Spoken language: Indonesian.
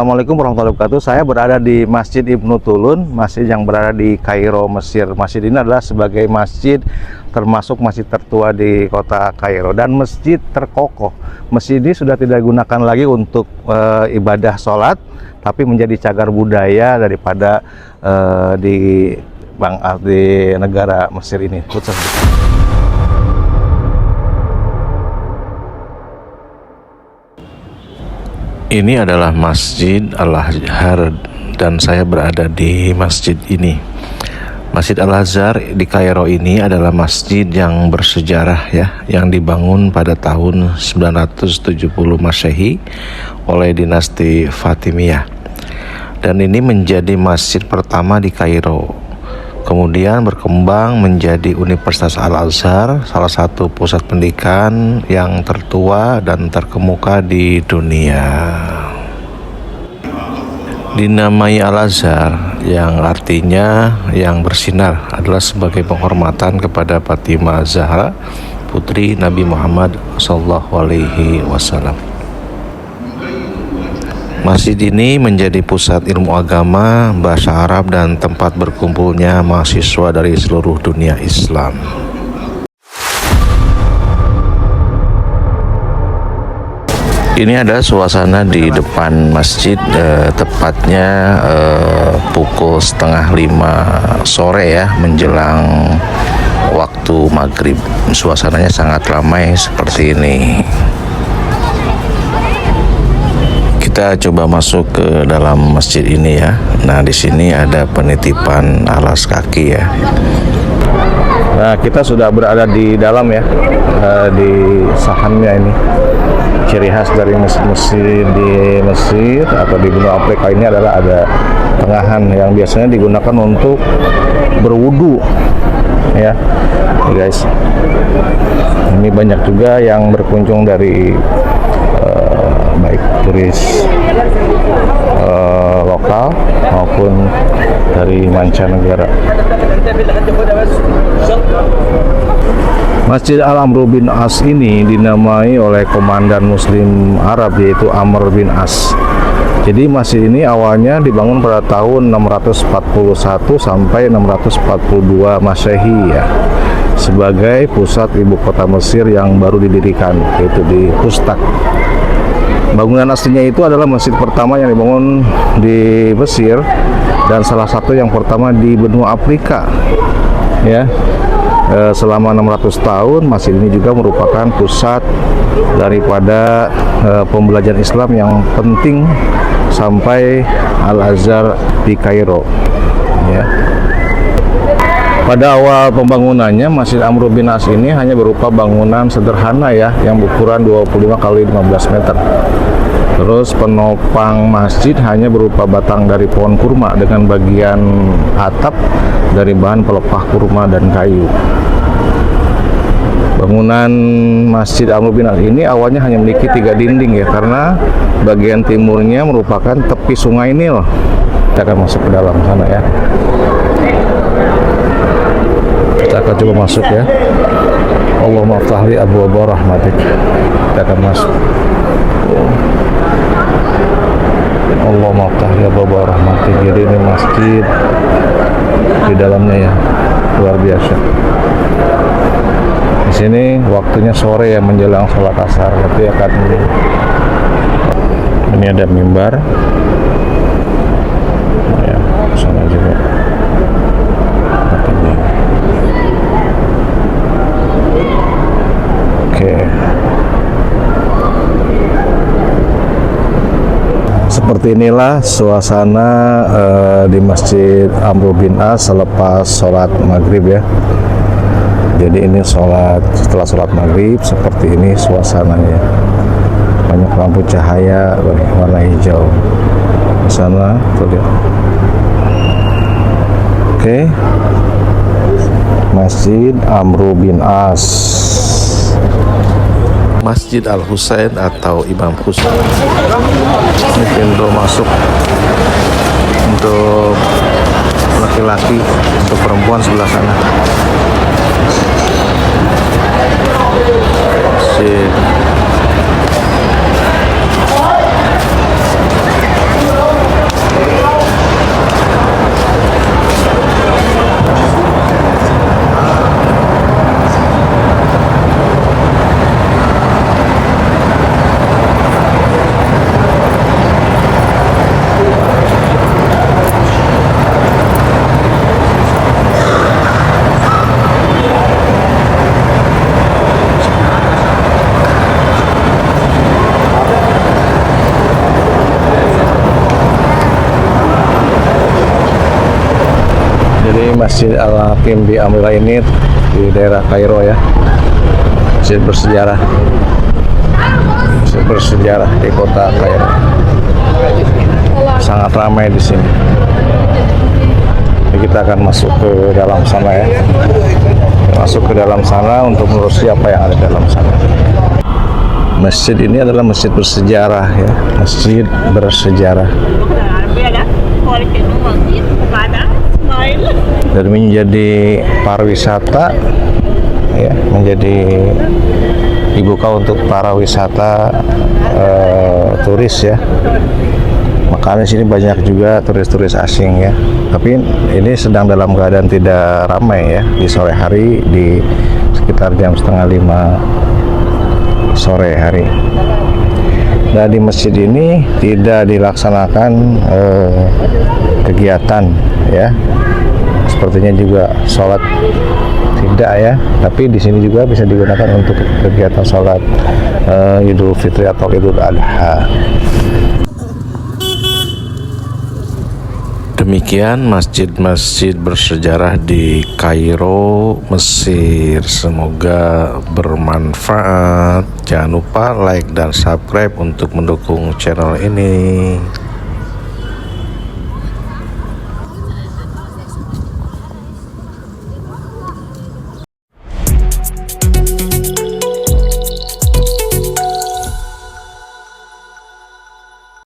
Assalamualaikum warahmatullahi wabarakatuh. Saya berada di Masjid Ibnu Tulun, masjid yang berada di Kairo, Mesir. Masjid ini adalah sebagai masjid termasuk masjid tertua di kota Kairo dan masjid terkokoh. Masjid ini sudah tidak digunakan lagi untuk ibadah sholat, tapi menjadi cagar budaya daripada di negara Mesir ini. Ini adalah Masjid Al-Azhar dan saya berada di masjid ini. Masjid Al-Azhar di Kairo ini adalah masjid yang bersejarah ya, yang dibangun pada tahun 970 Masehi oleh dinasti Fatimiyah. Dan ini menjadi masjid pertama di Kairo. Kemudian berkembang menjadi Universitas Al-Azhar, salah satu pusat pendidikan yang tertua dan terkemuka di dunia. Dinamai Al-Azhar yang artinya yang bersinar adalah sebagai penghormatan kepada Fatimah Zahra, putri Nabi Muhammad SAW. Masjid ini menjadi pusat ilmu agama, bahasa Arab, dan tempat berkumpulnya mahasiswa dari seluruh dunia Islam. Ini ada suasana di depan masjid, tepatnya pukul 4:30 sore ya, menjelang waktu maghrib. Suasananya sangat ramai seperti ini. Kita coba masuk ke dalam masjid ini ya. Nah, di sini ada penitipan alas kaki ya. Nah, kita sudah berada di dalam ya, di sahannya ini. Ciri khas dari masjid di Mesir atau di benua Afrika ini adalah ada tengahan yang biasanya digunakan untuk berwudu ya, guys. Ini banyak juga yang berkunjung dari baik turis lokal maupun dari mancanegara. Masjid Al-Amr bin As ini dinamai oleh komandan Muslim Arab yaitu Amr bin As. Jadi masjid ini awalnya dibangun pada tahun 641 sampai 642 Masehi ya, sebagai pusat ibu kota Mesir yang baru didirikan, yaitu di Fustat. Bangunan aslinya itu adalah masjid pertama yang dibangun di Mesir dan salah satu yang pertama di benua Afrika ya. Selama 600 tahun masjid ini juga merupakan pusat daripada pembelajaran Islam yang penting sampai Al-Azhar di Kairo ya. Pada awal pembangunannya Masjid Amr bin As ini hanya berupa bangunan sederhana ya, yang berukuran 25 kali 15 meter. Terus penopang masjid hanya berupa batang dari pohon kurma dengan bagian atap dari bahan pelepah kurma dan kayu. Bangunan Masjid Amr bin As ini awalnya hanya memiliki 3 dinding ya, karena bagian timurnya merupakan tepi sungai Nil. Kita akan masuk ke dalam sana ya. Kita akan coba masuk ya. Allahumma ftahli abwaaba rahmatik. Kita akan masuk. Allahumma ftahli abwaaba rahmatik. Jadi ini masjid di dalamnya ya, luar biasa. Di sini waktunya sore ya, menjelang sholat asar. Nanti akan ini ada mimbar ya, sana juga. Seperti inilah suasana di Masjid Amr bin As selepas sholat maghrib ya. Jadi ini setelah sholat maghrib seperti ini suasananya. Banyak lampu cahaya warna hijau di sana tuh lihat. Oke. Masjid Amr bin As. Masjid Al-Husain atau Imam Husain. Ini pintu masuk untuk laki-laki, untuk perempuan sebelah sana. Masjid Jadi Masjid Al-Hakim bi Amrullah ini di daerah Kairo ya, masjid bersejarah di kota Kairo. Sangat ramai di sini. Jadi kita akan masuk ke dalam sana ya, masuk ke dalam sana untuk menelusuri apa yang ada dalam sana. Masjid ini adalah masjid bersejarah ya, masjid bersejarah. Dan menjadi pariwisata ya, menjadi dibuka untuk para wisata turis ya. Makanya sini banyak juga turis-turis asing ya. Tapi ini sedang dalam keadaan tidak ramai ya, di sore hari di sekitar jam 4:30 sore hari. Nah, di masjid ini tidak dilaksanakan kegiatan ya, sepertinya juga sholat tidak ya, tapi di sini juga bisa digunakan untuk kegiatan sholat Idul Fitri atau Idul Adha. Demikian masjid-masjid bersejarah di Kairo, Mesir. Semoga bermanfaat. Jangan lupa like dan subscribe untuk mendukung channel ini.